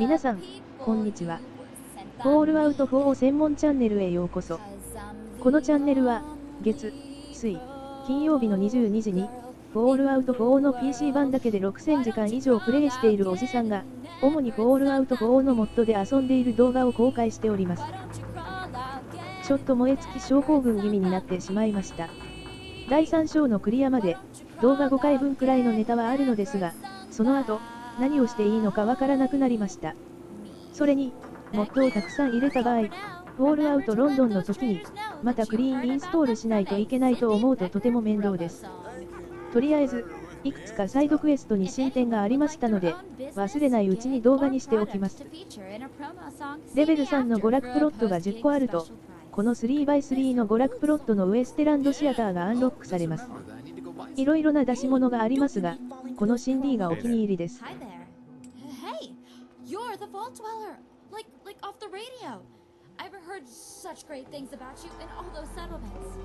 皆さん、こんにちは。Fallout 4専門チャンネルへようこそ。このチャンネルは、月、水、金曜日の22時に、Fallout 4の PC 版だけで6000時間以上プレイしているおじさんが、主にFallout 4のモッドで遊んでいる動画を公開しております。ちょっと燃え尽き症候群気味になってしまいました。第3章のクリアまで、動画5回分くらいのネタはあるのですが、その後、何をしていいのかわからなくなりました。それに、モッドをたくさん入れた場合、Fallout ロンドンの時に、またクリーンインストールしないといけないと思うととても面倒です。とりあえず、いくつかサイドクエストに進展がありましたので、忘れないうちに動画にしておきます。レベル3の娯楽プロットが10個あると、この 3x3 の娯楽プロットのウエステランドシアターがアンロックされます。いろいろな出し物がありますが、この CD がお気に入りです。I've heard such great things about you in all those settlements.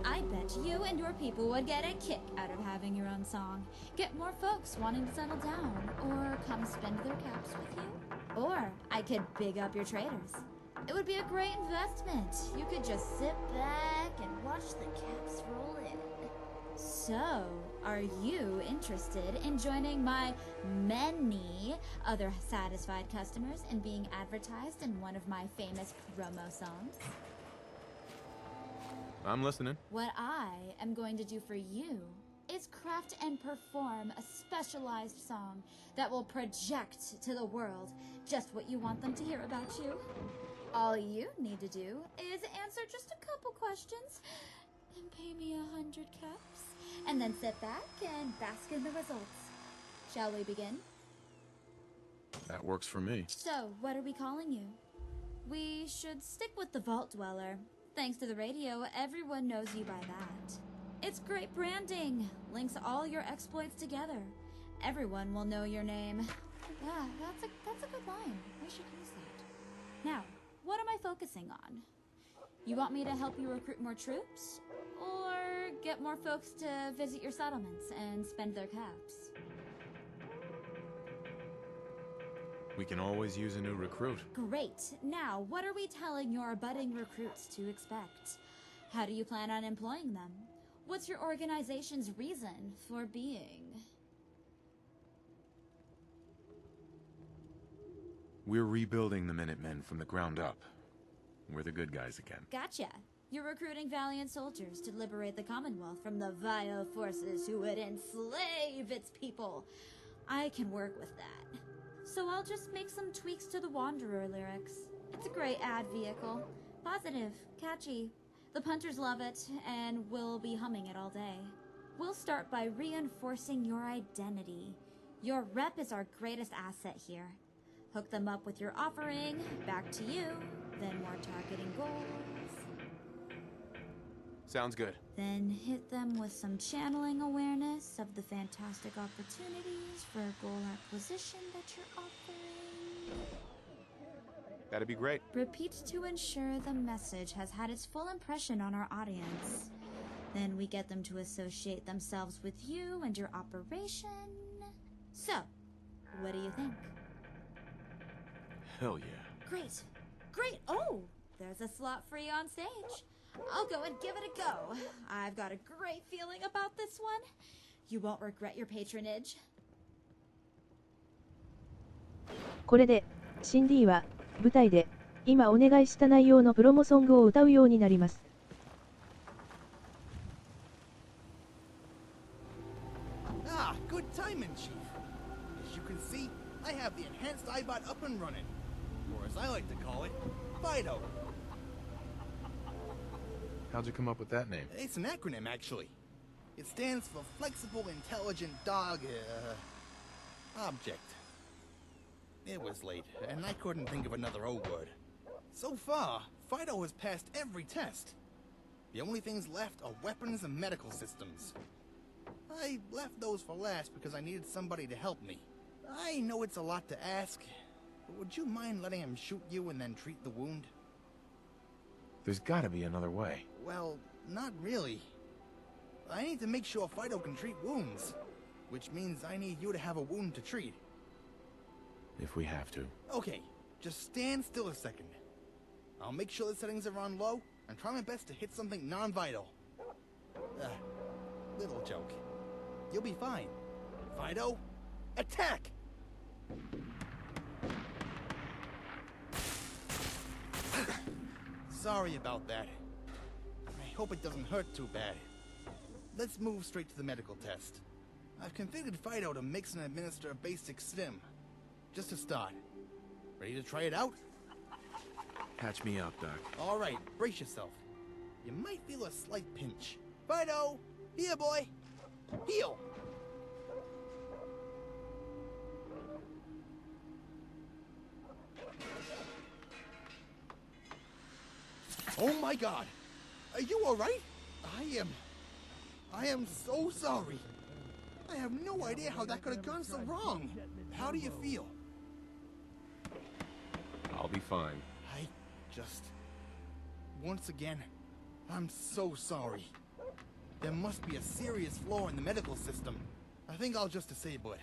I bet you and your people would get a kick out of having your own song. Get more folks wanting to settle down, or come spend their caps with you. Or I could big up your traders. It would be a great investment. You could just sit back and watch the caps roll in. So, are you interested in joining my many other satisfied customers and being advertised in one of my famous promo songs? I'm listening. What I am going to do for you is craft and perform a specialized song that will project to the world just what you want them to hear about you. All you need to do is answer just a couple questions and pay me 100 caps. And then sit back and bask in the results. Shall we begin? That works for me. So, what are we calling you? We should stick with the Vault Dweller. Thanks to the radio, everyone knows you by that. It's great branding. Links all your exploits together. Everyone will know your name. Yeah, that's a good line. I should use that. Now, what am I focusing on? You want me to help you recruit more troops? Or get more folks to visit your settlements and spend their caps? We can always use a new recruit. Great. Now, what are we telling your budding recruits to expect? How do you plan on employing them? What's your organization's reason for being? We're rebuilding the Minutemen from the ground up. We're the good guys again. Gotcha. You're recruiting valiant soldiers to liberate the Commonwealth from the vile forces who would enslave its people. I can work with that. So I'll just make some tweaks to the Wanderer lyrics. It's a great ad vehicle. Positive, catchy. The punters love it, and we'll be humming it all day. We'll start by reinforcing your identity. Your rep is our greatest asset here. Hook them up with your offering, back to you, then more targeting goals. Sounds good. Then hit them with some channeling awareness of the fantastic opportunities for goal acquisition that you're offering. That'd be great. Repeat to ensure the message has had its full impression on our audience. Then we get them to associate themselves with you and your operation. So, what do you think? Hell yeah. Great. Great. Oh, there's a slot free on stage. I'll go and give it a go. I've got a great feeling about this one. You won't regret your patronage. これで、シンディは、舞台で、今お願いした内容のプロモソングを歌うようになります。Ah, good timing, Chief. As you can see, I have the enhanced iBot up and running. Or as I like to call it, Fido. How'd you come up with that name? It's an acronym, actually. It stands for Flexible Intelligent Dog, Object. It was late, and I couldn't think of another O word. So far, Fido has passed every test. The only things left are weapons and medical systems. I left those for last because I needed somebody to help me. I know it's a lot to ask, but would you mind letting him shoot you and then treat the wound? There's gotta be another way. Well, not really. I need to make sure Fido can treat wounds, which means I need you to have a wound to treat. if we have to. Okay, just stand still a second. I'll make sure the settings are on low and try my best to hit something non-vital. Little joke. You'll be fine. Fido, attack! Sorry about that. I hope it doesn't hurt too bad. Let's move straight to the medical test. I've configured Fido to mix and administer a basic stim. Just to start. Ready to try it out? Patch me up, Doc. All right, brace yourself. You might feel a slight pinch. Fido! Here, boy! Heal! Oh my god! Are you alright? I am so sorry. I have no idea how that could have gone so wrong. How do you feel? I'll be fine. Once again, I'm so sorry. There must be a serious flaw in the medical system. I think I'll just disable it.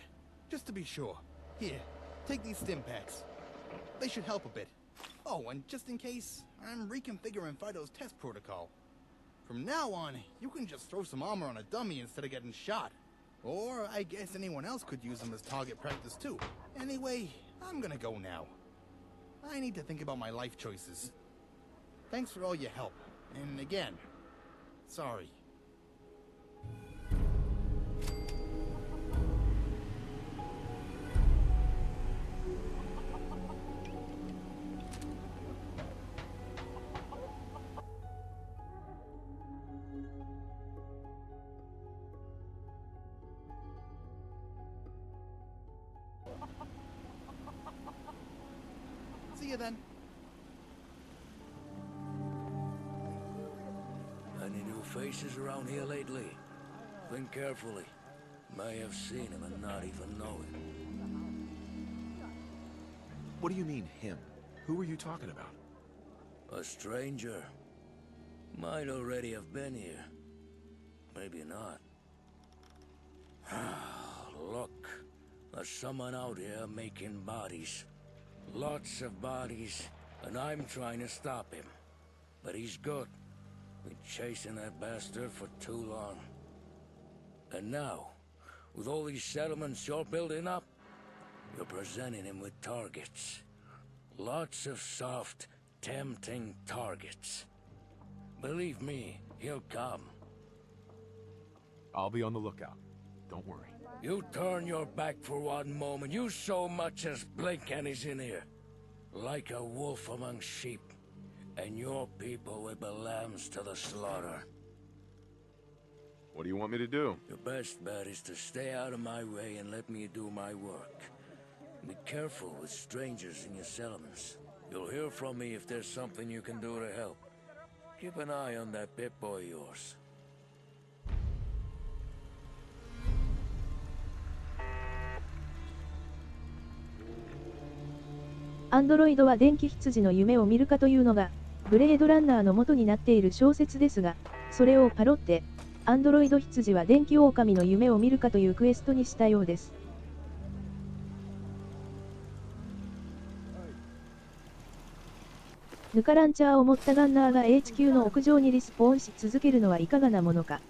Just to be sure. Here, take these stim packs. They should help a bit. Oh, and just in case, I'm reconfiguring Fido's test protocol. From now on, you can just throw some armor on a dummy instead of getting shot. Or I guess anyone else could use them as target practice too. Anyway, I'm gonna go now. I need to think about my life choices. Thanks for all your help. And again, sorry. See you then. Any new faces around here lately? Think carefully. May have seen him and not even know it. What do you mean, him? Who were you talking about? A stranger. Might already have been here. Maybe not. Look, there's someone out here making bodies. Lots of bodies, and I'm trying to stop him. But he's good. Been chasing that bastard for too long. And now, with all these settlements you're building up, you're presenting him with targets. Lots of soft, tempting targets. Believe me, he'll come. I'll be on the lookout. Don't worry. You turn your back for one moment, you so much as blink and he's in here. Like a wolf among sheep. And your people will be lambs to the slaughter. What do you want me to do? Your best bet is to stay out of my way and let me do my work. Be careful with strangers in your settlements. You'll hear from me if there's something you can do to help. Keep an eye on that Pip-Boy of yours. アンドロイドは電気羊の夢を見るかというのが、ブレードランナーの元になっている小説ですが、それをパロって、アンドロイド羊は電気狼の夢を見るかというクエストにしたようです。ヌカランチャーを持ったガンナーが HQ の屋上にリスポーンし続けるのはいかがなものか。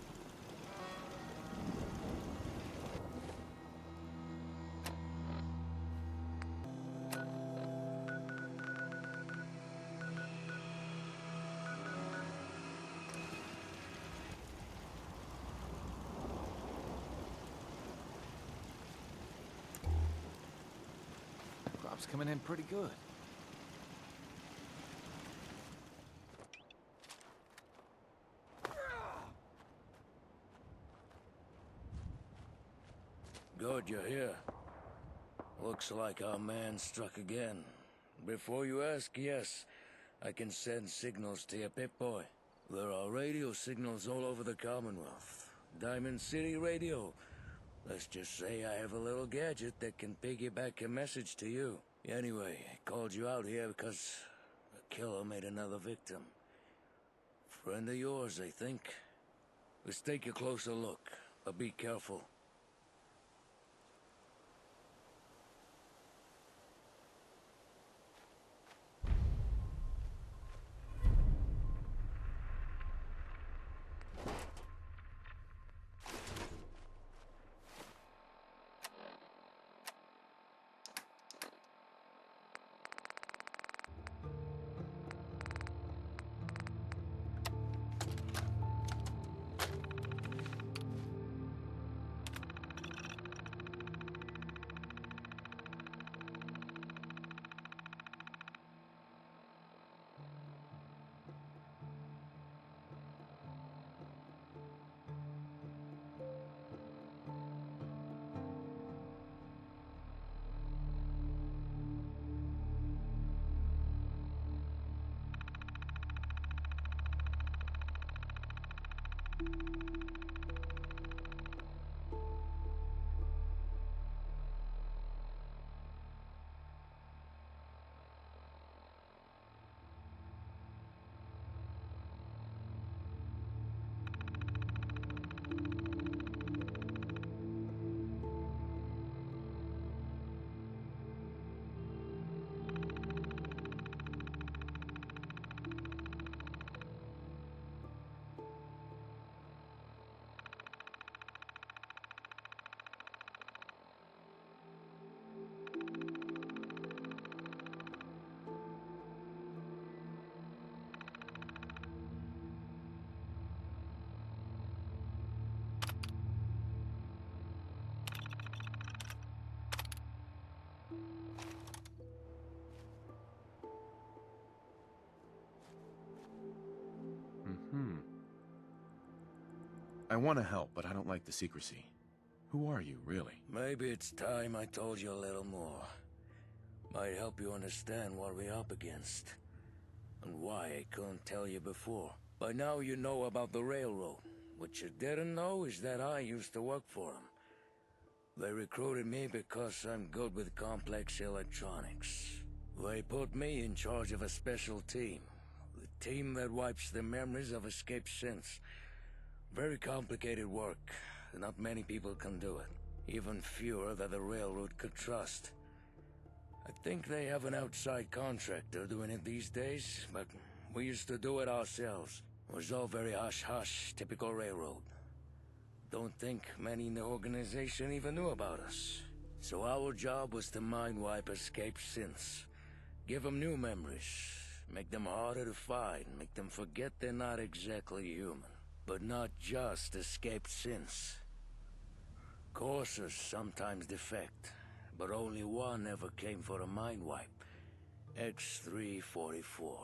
Crop's coming in pretty good. Good you're here. Looks like our man struck again. Before you ask, yes, I can send signals to your Pip-Boy. There are radio signals all over the Commonwealth. Diamond City Radio. Let's just say I have a little gadget that can piggyback a message to you. Anyway, I called you out here because a killer made another victim. Friend of yours, I think. Let's take a closer look, but be careful. I want to help, but I don't like the secrecy. Who are you, really? Maybe it's time I told you a little more. Might help you understand what we're up against. And why I couldn't tell you before. By now you know about the railroad. What you didn't know is that I used to work for them. They recruited me because I'm good with complex electronics. They put me in charge of a special team. The team that wipes the memories of escaped synths. Very complicated work. Not many people can do it. Even fewer that the railroad could trust. I think they have an outside contractor doing it these days, but we used to do it ourselves. It was all very hush-hush, typical railroad. Don't think many in the organization even knew about us. So our job was to mind-wipe escaped synths. Give them new memories. Make them harder to find. Make them forget they're not exactly human. But not just escaped synths. Coursers sometimes defect, but only one ever came for a mind wipe. X-344.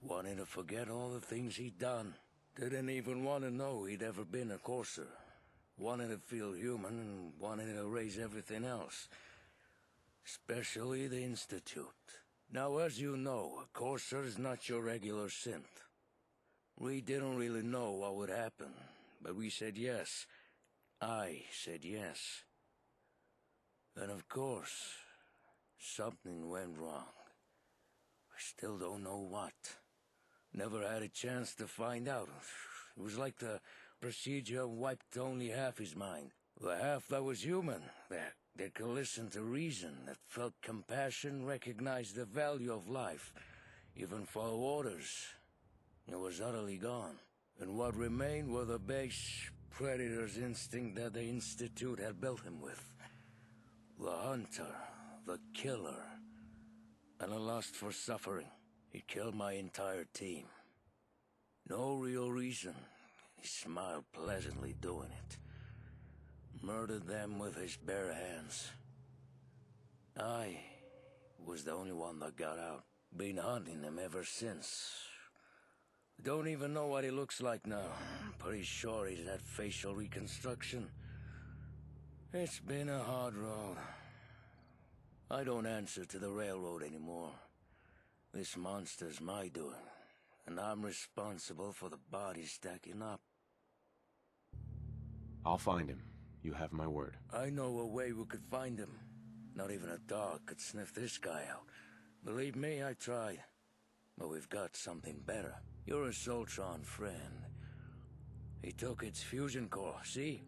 Wanted to forget all the things he'd done. Didn't even want to know he'd ever been a Courser. Wanted to feel human and wanted to erase everything else. Especially the Institute. Now, as you know, a Courser is not your regular synth. We didn't really know what would happen, but we said yes. I said yes. And of course, something went wrong. We still don't know what. Never had a chance to find out. It was like the procedure wiped only half his mind. The half that was human, that could listen to reason, that felt compassion, recognized the value of life, even follow orders. It was utterly gone, and what remained were the base predator's instinct that the Institute had built him with. The hunter, the killer, and a lust for suffering. He killed my entire team. No real reason. He smiled pleasantly doing it. Murdered them with his bare hands. I was the only one that got out. Been hunting him ever since. Don't even know what he looks like now. Pretty sure he's had facial reconstruction. It's been a hard road. I don't answer to the railroad anymore. This monster's my doing, and I'm responsible for the bodies stacking up. I'll find him. You have my word. I know a way we could find him. Not even a dog could sniff this guy out. Believe me, I tried. But we've got something better. You're a Soltron friend. He took its fusion core, see?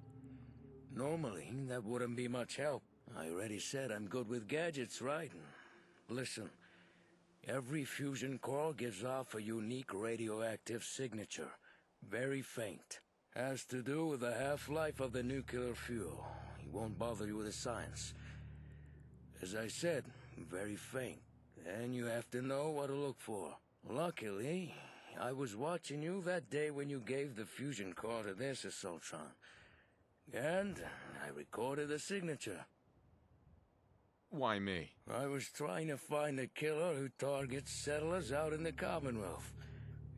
Normally, that wouldn't be much help. I already said I'm good with gadgets, right? Listen, every fusion core gives off a unique radioactive signature. Very faint. Has to do with the half-life of the nuclear fuel. He won't bother you with the science. As I said, very faint. And you have to know what to look for. Luckily, I was watching you that day when you gave the fusion core to this Assaultron. And I recorded the signature. Why me? I was trying to find a killer who targets settlers out in the Commonwealth.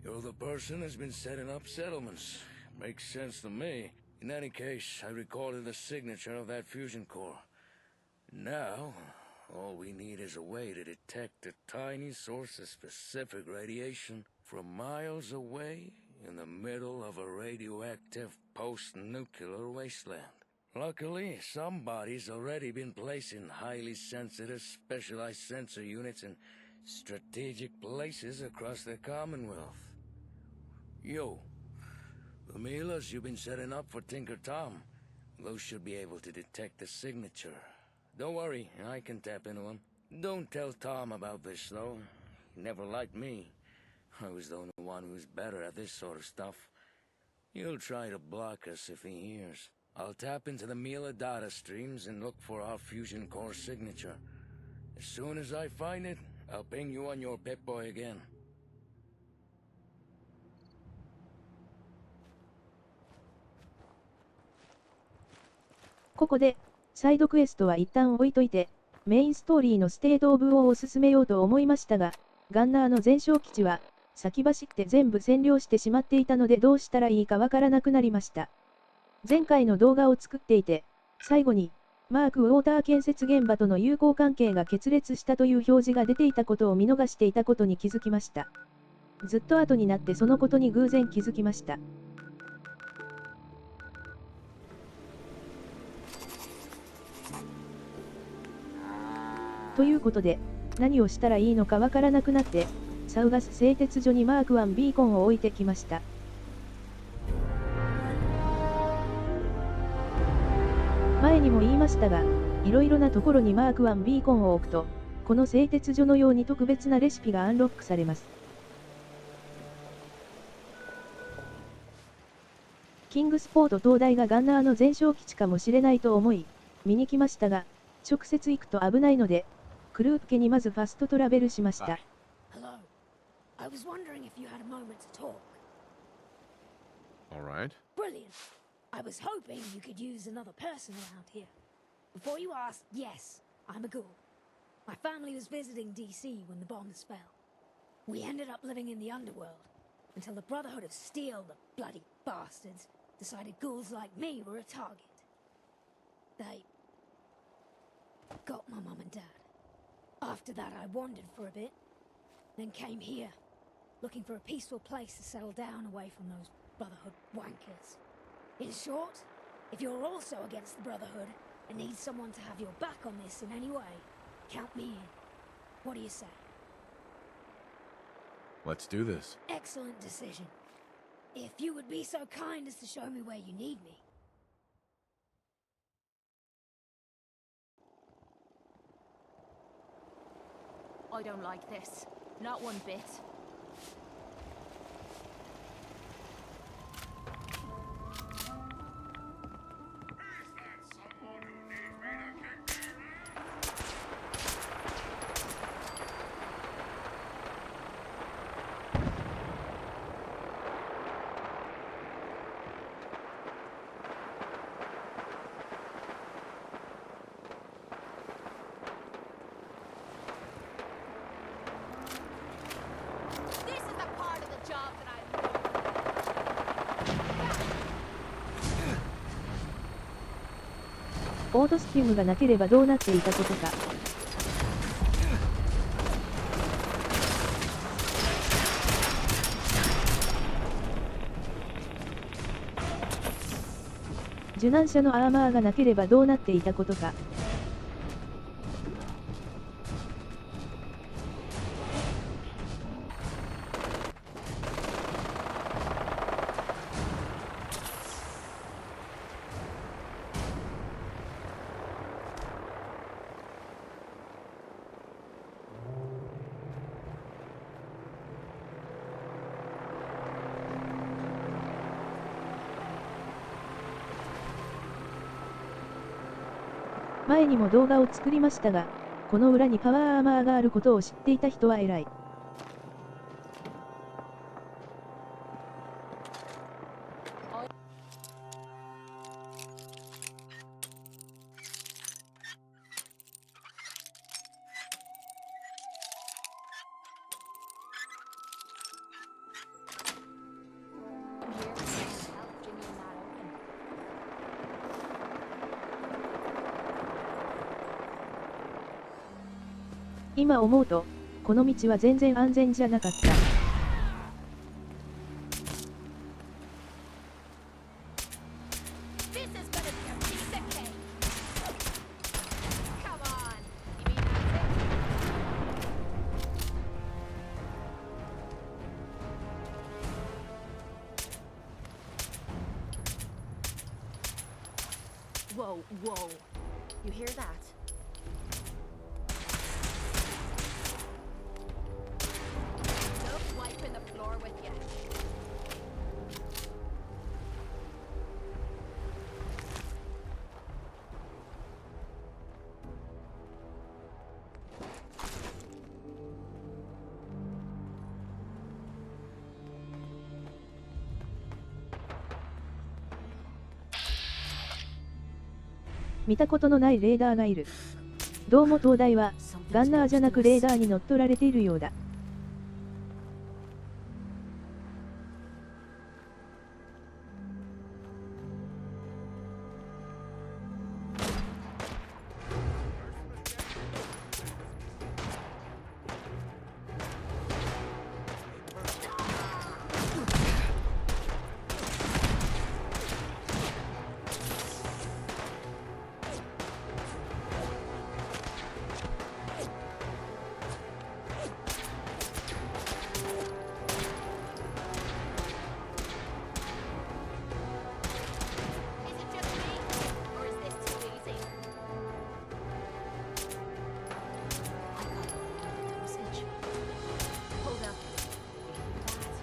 You're the person who's been setting up settlements. Makes sense to me. In any case, I recorded the signature of that fusion core. Now, all we need is a way to detect a tiny source of specific radiation from miles away in the middle of a radioactive post-nuclear wasteland. Luckily, somebody's already been placing highly sensitive specialized sensor units in strategic places across the Commonwealth. Yo, the mailers you've been setting up for Tinker Tom, those should be able to detect the signature. Don't worry, I can tap into them. Don't tell Tom about this, though. He never liked me. I was the only one who's better at this sort of stuff. He'll try to block us if he hears. I'll tap into the Mila data streams and look for our fusion core signature. As soon as I find it, I'll ping you on your Pip-Boy again. ここで、サイドクエストは一旦置いといて、メインストーリーのステートオブを進めようと思いましたが、ガンナーの全焼基地は、先走って全部占領してしまっていたのでどうしたらいいかわからなくなりました。前回の動画を作っていて、最後に、マーク・ウォーター建設現場との友好関係が決裂したという表示が出ていたことを見逃していたことに気づきました。ずっと後になってそのことに偶然気づきました。ということで、何をしたらいいのかわからなくなって、サウガス製鉄所にマーク1ビーコンを置いてきました。前にも言いましたが、いろいろなところにマーク1ビーコンを置くと、この製鉄所のように特別なレシピがアンロックされます。キングスポート東大がガンナーの全焼基地かもしれないと思い、見に来ましたが、直接行くと危ないので、クループ家にまずファストトラベルしました。Hello. I was wondering if you had a moment to talk. All right. Brilliant. I was hoping you could use another person around here. Before you ask, yes, I'm a ghoul. My family was visiting DC when the bombs fell. We ended up living in the underworld until the Brotherhood of Steel, the bloody bastards, decided ghouls like me were a target. They got my mum and dad. After that, I wandered for a bit, then came here, looking for a peaceful place to settle down away from those Brotherhood wankers. In short, if you're also against the Brotherhood and need someone to have your back on this in any way, count me in. What do you say? Let's do this. Excellent decision. If you would be so kind as to show me where you need me. I don't like this. Not one bit. This is the part of the job that I love. オートスキュームがなければどうなっていたことか。受難者のアーマーがなければどうなっていたことか。前にも動画を作りましたが、この裏にパワーアーマーがあることを知っていた人は偉い。今思うと、この道は全然安全じゃなかった。Whoa, whoa. You hear that? Don't wipe in the floor with you.「見たことのないレーダーがいる。どうも灯台は、ガンナーじゃなくレーダーに乗っ取られているようだ。」Is it just me? Or is this too easy? I got a dosage. Hold up. That.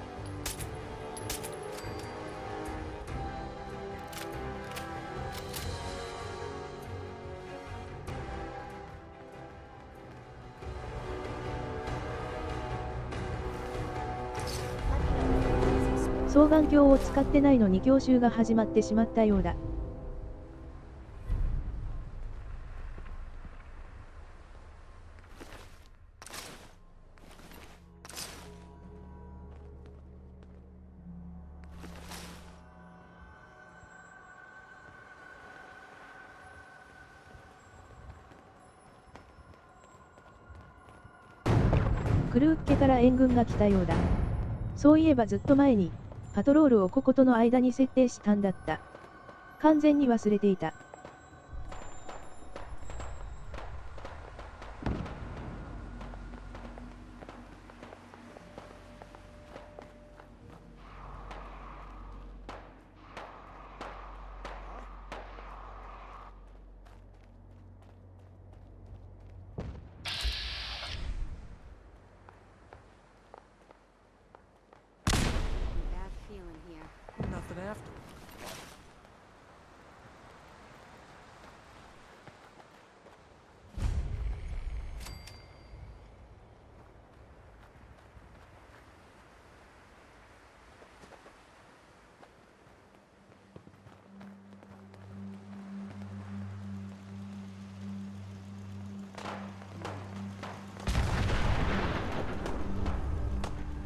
双眼鏡を使ってないのに教習が始まってしまったようだ。クルーッケから援軍が来たようだ。そういえばずっと前に、パトロールをこことの間に設定したんだった。完全に忘れていた。Bad feeling here. Nothing after.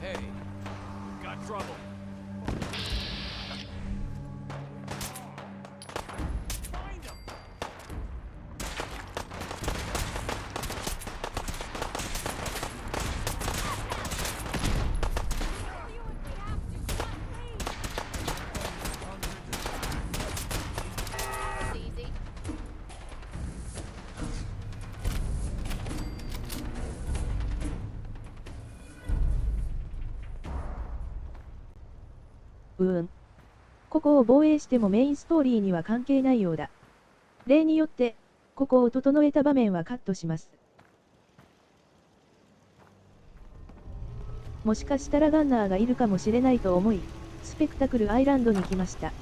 Hey, got trouble. Find him. It's easy. ここを防衛してもメインストーリーには関係ないようだ。例によって、ここを整えた場面はカットします。もしかしたらガンナーがいるかもしれないと思い、スペクタクルアイランドに来ました。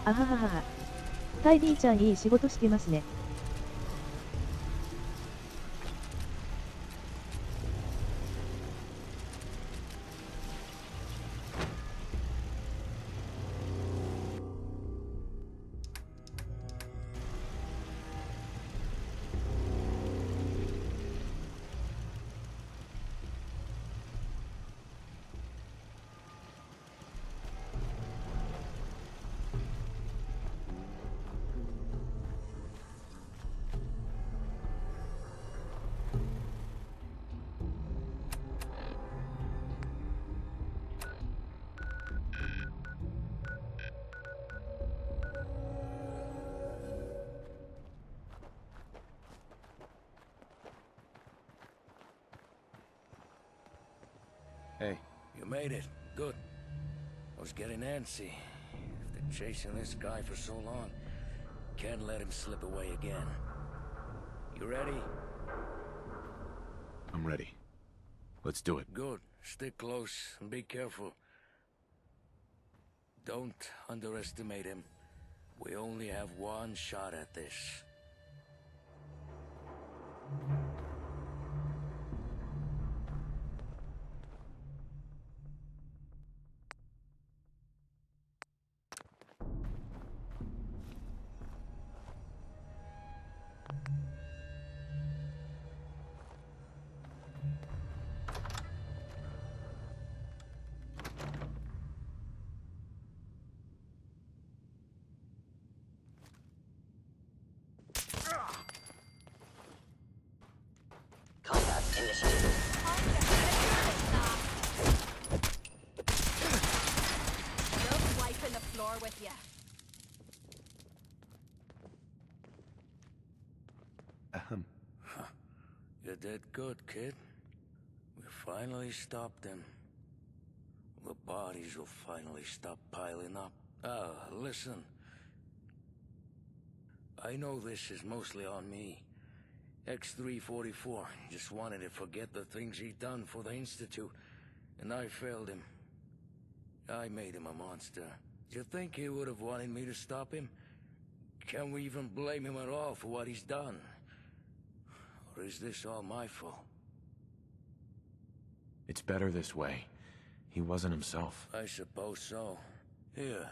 あはははは。タイビーちゃんいい仕事してますね。Hey, You made it. Good. I was getting antsy. After chasing this guy for so long, Can't let him slip away again. You ready? I'm ready. Let's do it. Good. Stick close and be careful. Don't underestimate him. We only have one shot at this. Combat initiated. Just wiping the floor with you. You did good, kid. We finally stopped him. The bodies will finally stop piling up. Listen. I know this is mostly on me. X344 just wanted to forget the things he'd done for the Institute, and I failed him. I made him a monster. Do you think he would have wanted me to stop him? Can we even blame him at all for what he's done? Or is this all my fault? It's better this way. He wasn't himself. I suppose so. Here,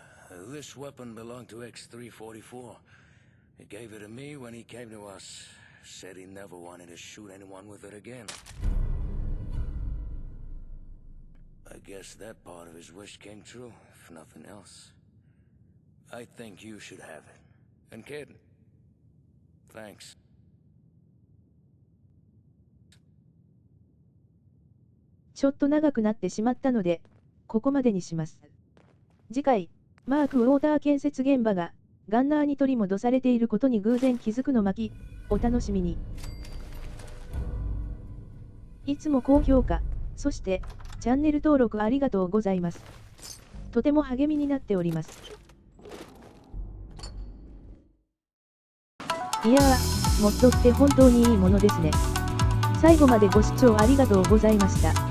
this weapon belonged to X344. He gave it to me when he came to us. Said he never wanted to shoot anyone with it again. I guess that part of his wish came true, if nothing else. I think you should have it. And kid, thanks. ちょっと長くなってしまったので、ここまでにします。次回、マーク・ウォーター建設現場が、ガンナーに取り戻されていることに偶然気づくの巻、お楽しみに。いつも高評価、そして、チャンネル登録ありがとうございます。とても励みになっております。いやー、モッドって本当にいいものですね。最後までご視聴ありがとうございました。